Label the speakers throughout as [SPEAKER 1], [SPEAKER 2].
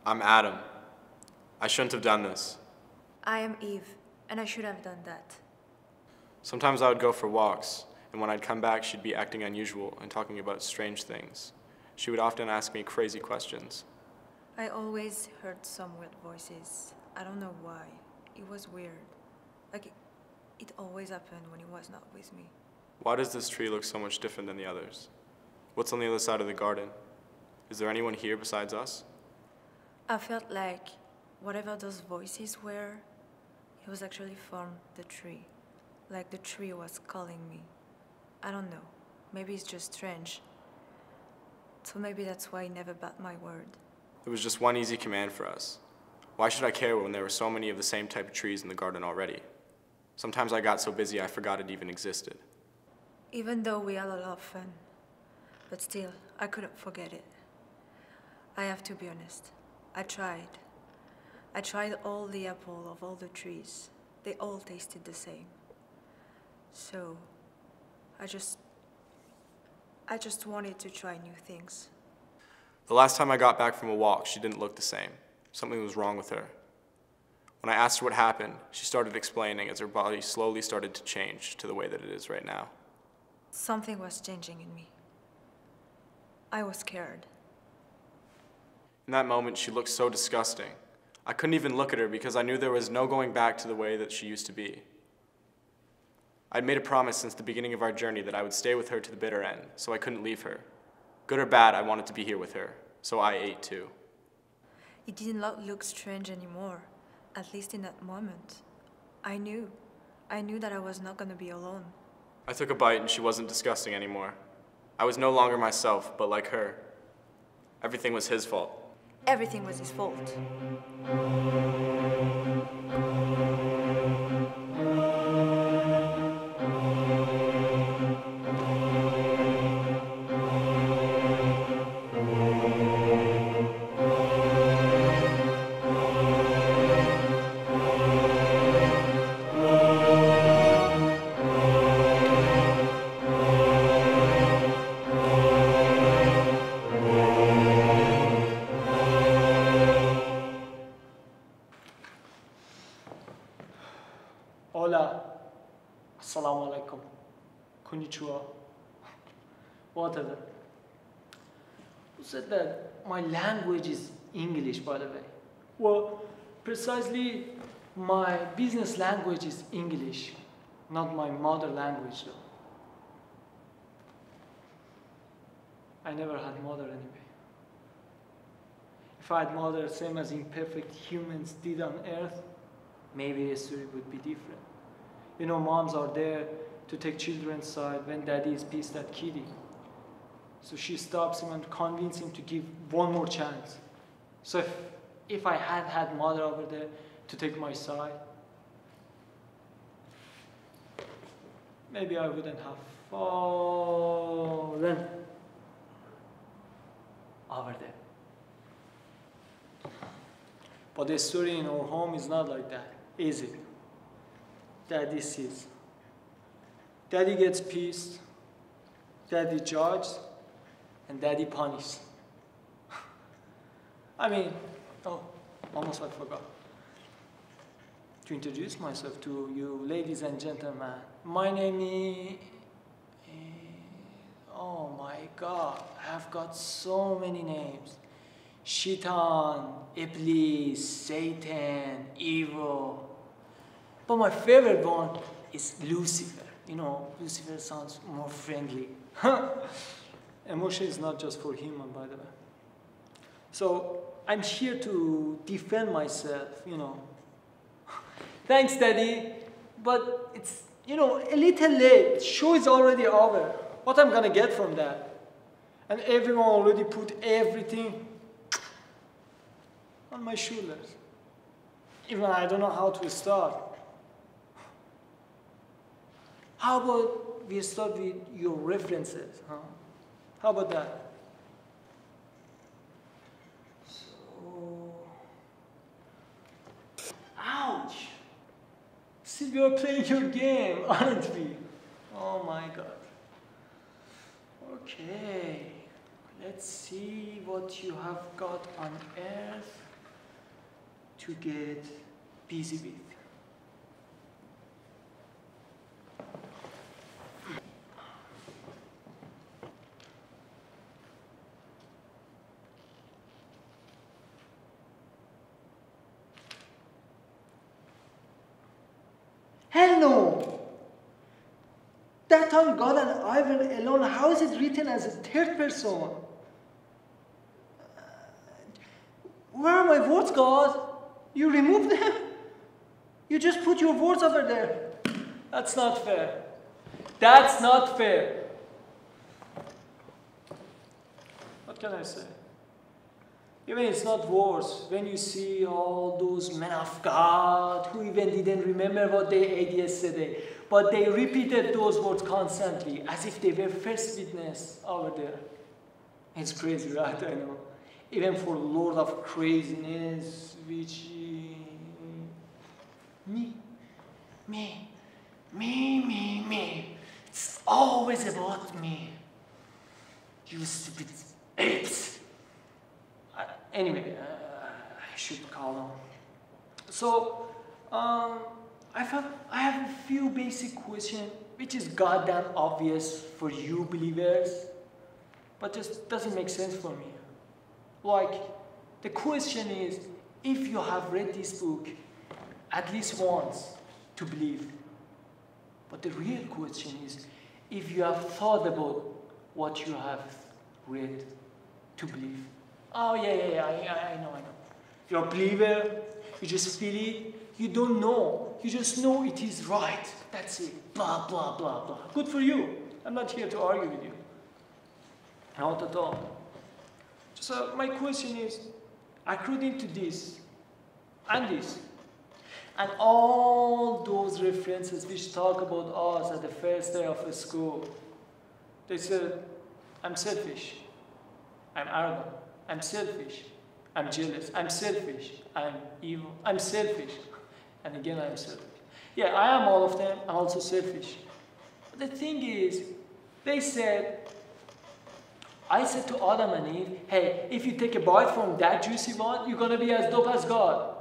[SPEAKER 1] I'm Adam. I shouldn't have done this.
[SPEAKER 2] I am Eve, and I should have done that.
[SPEAKER 1] Sometimes I would go for walks, and when I'd come back, she'd be acting unusual and talking about strange things. She would often ask me crazy questions.
[SPEAKER 2] I always heard some weird voices. I don't know why. It was weird. Like, it always happened when he was not with me.
[SPEAKER 1] Why does this tree look so much different than the others? What's on the other side of the garden? Is there anyone here besides us?
[SPEAKER 2] I felt like whatever those voices were, it was actually from the tree. Like the tree was calling me. I don't know. Maybe it's just strange. So maybe that's why I never bat my word.
[SPEAKER 1] There was just one easy command for us. Why should I care when there were so many of the same type of trees in the garden already? Sometimes I got so busy I forgot it even existed.
[SPEAKER 2] Even though we had a lot of fun, but still, I couldn't forget it. I have to be honest. I tried. I tried all the apple of all the trees. They all tasted the same. So, I just wanted to try new things.
[SPEAKER 1] The last time I got back from a walk, she didn't look the same. Something was wrong with her. When I asked her what happened, she started explaining as her body slowly started to change to the way that it is right now.
[SPEAKER 2] Something was changing in me. I was scared.
[SPEAKER 1] In that moment, she looked so disgusting. I couldn't even look at her because I knew there was no going back to the way that she used to be. I'd made a promise since the beginning of our journey that I would stay with her to the bitter end, so I couldn't leave her. Good or bad, I wanted to be here with her, so I ate too.
[SPEAKER 2] It did not look strange anymore, at least in that moment. I knew that I was not gonna be alone.
[SPEAKER 1] I took a bite and she wasn't disgusting anymore. I was no longer myself, but like her. Everything was his fault.
[SPEAKER 2] Everything was his fault.
[SPEAKER 3] Hola, assalamu alaikum, konnichiwa, whatever. Who said that my language is English, by the way? Well, precisely my business language is English, not my mother language though. I never had mother anyway. If I had mother same as imperfect humans did on earth, maybe the story would be different. You know, moms are there to take children's side when daddy is pissed at kitty. So she stops him and convinces him to give one more chance. So if I had mother over there to take my side, maybe I wouldn't have fallen over there. But the story in our home is not like that, is it? Daddy sees. Daddy gets pissed, daddy judges, and daddy punishes. I mean, oh, almost I forgot. To introduce myself to you ladies and gentlemen, my name is... Oh my God, I've got so many names. Shaitan, Iblis, Satan, evil. But my favorite one is Lucifer. You know, Lucifer sounds more friendly. Emotion is not just for human, by the way. So I'm here to defend myself, you know. Thanks, Daddy, but it's, you know, a little late. Show is already over. What I'm gonna get from that? And everyone already put everything on my shoulders. Even I don't know how to start. How about we start with your references, huh? How about that? So, ouch! Still we are playing your game, aren't we? Oh my God. Okay, let's see what you have got on earth. to get busy with. Hell no! That time God and I were alone. How is it written as a third person? Where are my words, God? You removed them? You just put your words over there. That's not fair. That's not fair. What can I say? Even it's not worse when you see all those men of God who even didn't remember what they ate yesterday, but they repeated those words constantly as if they were first witness over there. It's crazy, right? I know. Even for Lord of Craziness, which me. It's always about me. You stupid apes. Anyway, I should call on. So, I have a few basic questions, which is goddamn obvious for you believers, but just doesn't make sense for me. Like, the question is, if you have read this book at least once to believe. But the real question is, if you have thought about what you have read to believe. Oh, yeah, I know. You're a believer, you just feel it, you don't know, you just know it is right. That's it, blah, blah, blah, blah. Good for you. I'm not here to argue with you. Not at all. So my question is, according to this, and this, and all those references which talk about us at the first day of school, they said, I'm selfish, I'm arrogant, I'm selfish, I'm jealous, I'm selfish, I'm evil, I'm selfish, and again I'm selfish. Yeah, I am all of them, I'm also selfish. But the thing is, they said, I said to Adam and Eve, hey, if you take a bite from that juicy one, you're gonna be as dope as God.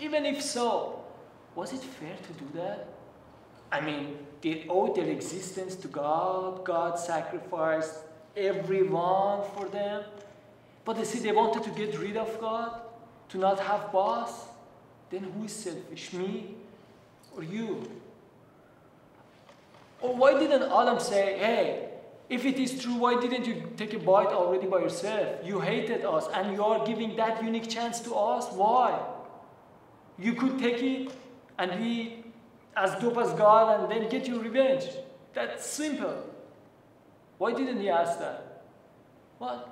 [SPEAKER 3] Even if so, was it fair to do that? I mean, they owed their existence to God, God sacrificed everyone for them. But they said they wanted to get rid of God, to not have boss. Then who is selfish, me or you? Or why didn't Adam say, hey, if it is true, why didn't you take a bite already by yourself? You hated us and you are giving that unique chance to us. Why? You could take it and be as dope as God and then get your revenge. That's simple. Why didn't he ask that? What?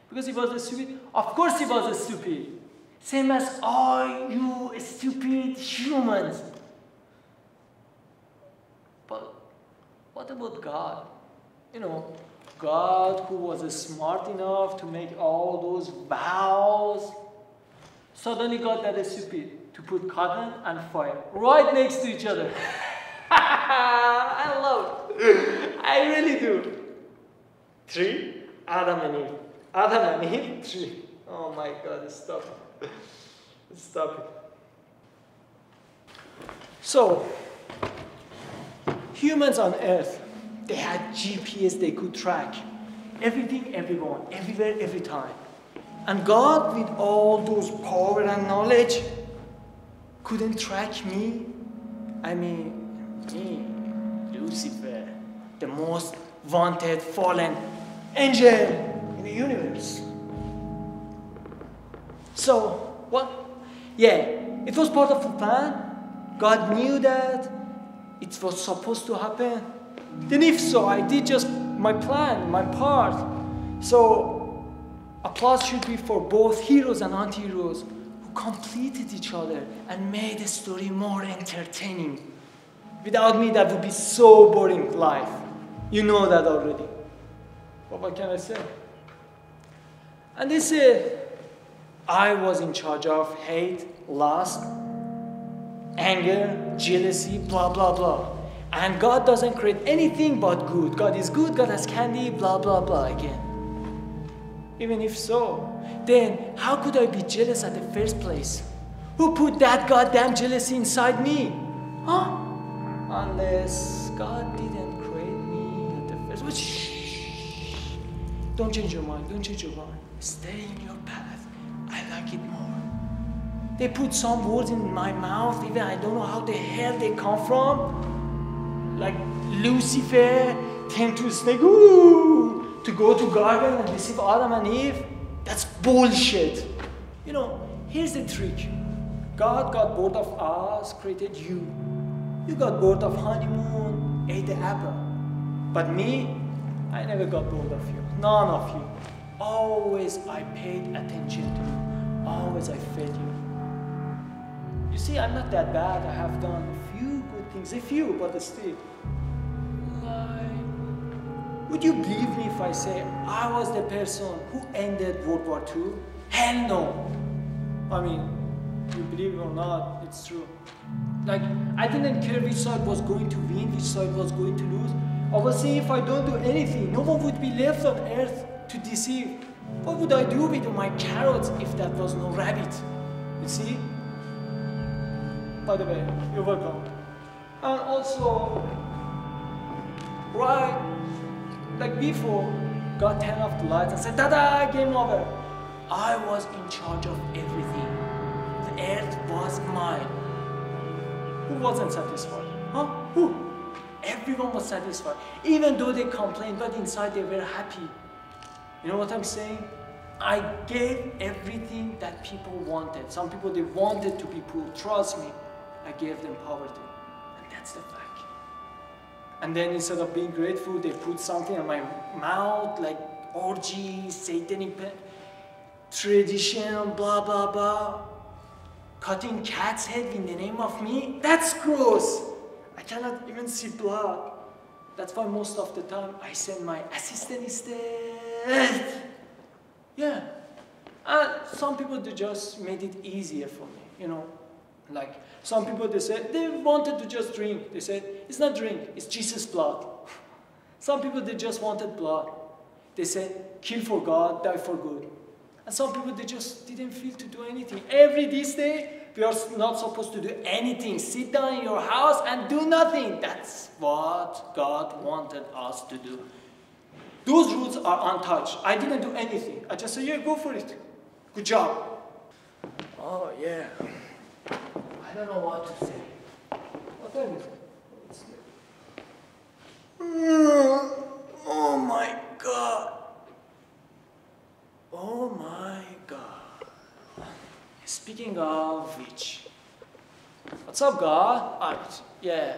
[SPEAKER 3] Because he was a stupid? Of course he was a stupid. Same as all you stupid humans. But what about God? You know, God who was smart enough to make all those vows, suddenly got that stupid to put cotton and fire right next to each other. I love it. I really do. 3, Adam and Eve. Adam and Eve, 3. Oh my God, stop it. Stop it. So, humans on Earth, they had GPS they could track. Everything, everyone, everywhere, every time. And God, with all those power and knowledge, couldn't track me. I mean, me, Lucifer, the most wanted fallen angel in the universe. So, what? Yeah, it was part of the plan. God knew that it was supposed to happen. Then if so, I did just my plan, my part. So, applause should be for both heroes and anti-heroes who completed each other and made the story more entertaining. Without me, that would be so boring life. You know that already. But what can I say? And they said, I was in charge of hate, lust, anger, jealousy, blah, blah, blah. And God doesn't create anything but good. God is good, God has candy, blah, blah, blah again. Even if so, then how could I be jealous at the first place? Who put that goddamn jealousy inside me? Huh? Unless God didn't create me at the first. But shh. Don't change your mind. Don't change your mind. Stay in your path. I like it more. They put some words in my mouth, even I don't know how the hell they come from. Like Lucifer came to a snake, ooh, to go to garden and deceive Adam and Eve. That's bullshit. You know, here's the trick. God got bored of us, created you. You got bored of honeymoon, ate the apple. But me, I never got bored of you. None of you. Always I paid attention to you. Always I fed you. You see, I'm not that bad. I have done a few good things. A few, but still. Like, would you believe me if I say I was the person who ended World War II? Hell no. I mean, you believe it or not, it's true. Like, I didn't care which side was going to win, which side was going to lose. I was saying if I don't do anything, no one would be left on earth to deceive. What would I do with my carrots if that was no rabbit? You see? By the way, you're welcome. And also, right, like before, God turned off the lights and said, "Ta-da, game over." I was in charge of everything. The earth was mine. Who wasn't satisfied? Huh? Who? Everyone was satisfied. Even though they complained, but inside they were happy. You know what I'm saying? I gave everything that people wanted. Some people, they wanted to be poor. Trust me, I gave them poverty. And that's the fact. And then instead of being grateful, they put something in my mouth, like orgy, satanic tradition, blah, blah, blah. Cutting cat's head in the name of me? That's gross. I cannot even see blood. That's why most of the time I send my assistant instead. Yeah. And some people, they just made it easier for me, you know. Like, some people, they said, they wanted to just drink. They said, it's not drink, it's Jesus' blood. Some people, they just wanted blood. They said, kill for God, die for good. And some people, they just didn't feel to do anything. Every this day, we are not supposed to do anything. Sit down in your house and do nothing. That's what God wanted us to do. Those rules are untouched. I didn't do anything. I just said, yeah, go for it. Good job. Oh, yeah. I don't know what to say. What time is it? Oh, my God. Oh, my God. Speaking of which, what's up, God? Yeah,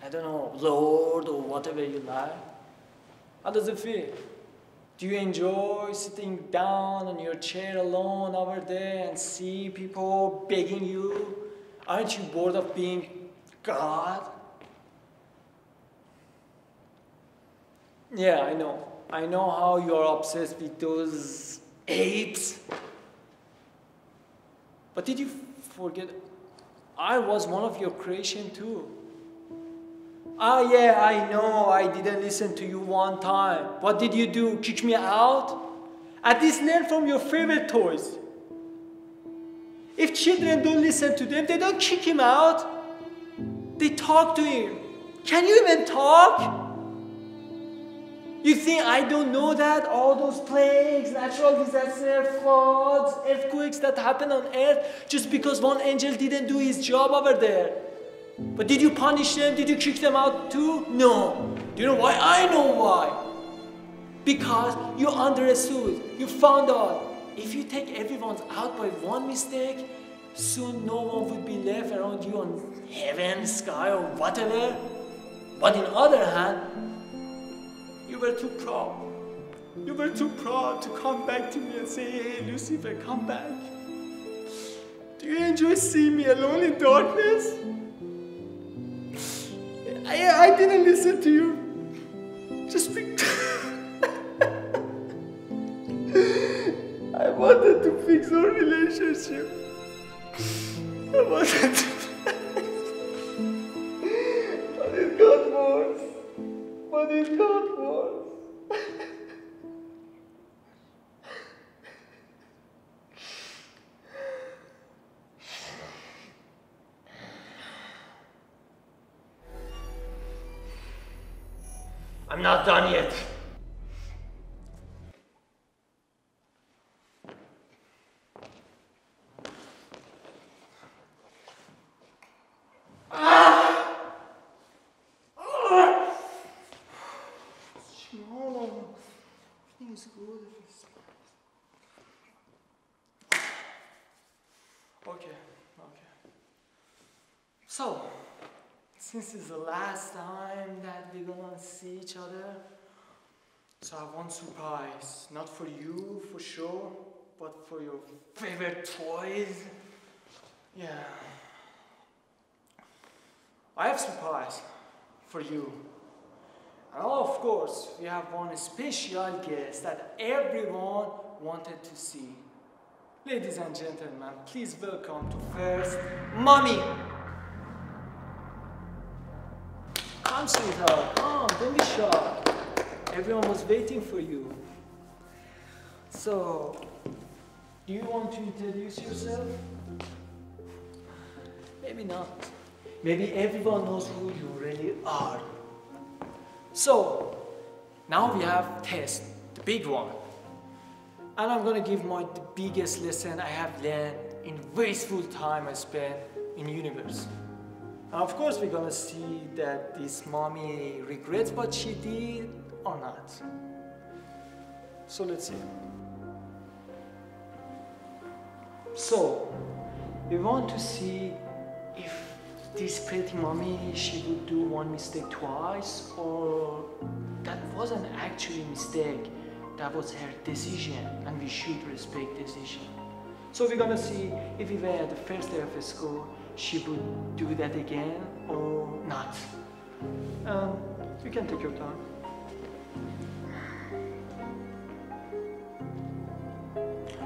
[SPEAKER 3] I don't know, Lord or whatever you like. How does it feel? Do you enjoy sitting down on your chair alone over there and see people begging you? Aren't you bored of being God? Yeah, I know. I know how you're obsessed with those apes. But did you forget, I was one of your creation too. Ah, yeah, I know, I didn't listen to you one time. What did you do, kick me out? At least learn from your favorite toys. If children don't listen to them, they don't kick him out. They talk to him. Can you even talk? You think I don't know that? All those plagues, natural disasters, floods, earthquakes that happen on earth just because one angel didn't do his job over there. But did you punish them? Did you kick them out too? No. Do you know why? I know why. Because you understood. You found out. If you take everyone's out by one mistake, soon no one would be left around you on heaven, sky, or whatever. But on the other hand, you were too proud. You were too proud to come back to me and say, hey, Lucifer, come back. Do you enjoy seeing me alone in darkness? I didn't listen to you. Just because I wanted to fix our relationship. I wanted to but it got worse. But it got worse. I'm not done yet. Okay. So, since it's the last time that we're gonna see each other, so I have one surprise. Not for you, for sure, but for your favorite toys. Yeah. I have a surprise for you. And of course, we have one special guest that everyone wanted to see. Ladies and gentlemen, please welcome to first, Mommy! Come, sweetheart, come, don't be shy. Everyone was waiting for you. So, do you want to introduce yourself? Maybe not. Maybe everyone knows who you really are. So, now we have test, the big one. And I'm gonna give the biggest lesson I have learned in wasteful time I spent in universe. And of course, we're gonna see that this mommy regrets what she did or not. So let's see. So, we want to see if this pretty mommy, she would do one mistake twice, or that wasn't actually a mistake. That was her decision, and we should respect decision. So we're gonna see if we were at the first day of school, she would do that again or not. You can take your time.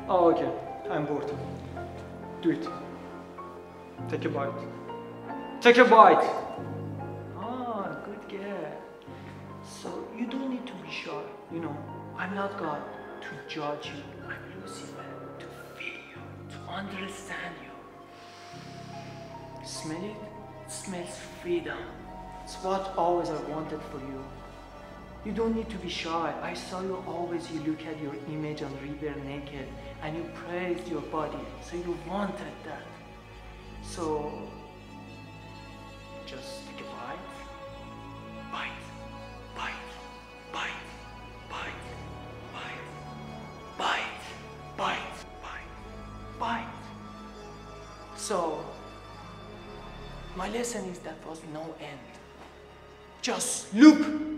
[SPEAKER 3] Oh, okay. I'm bored. Do it. Take a bite. Take a bite. Ah, good girl. So you don't need to be shy, you know. I'm not God to judge you. I'm Lucifer to feel you, to understand you. Smell it? It smells freedom. It's what always I wanted for you. You don't need to be shy. I saw you always, you look at your image on river naked and you praised your body. So you wanted that. So just take a bite. Bite, bite, bite, bite, bite, bite, bite, bite, bite. So my lesson is that was no end. Just loop.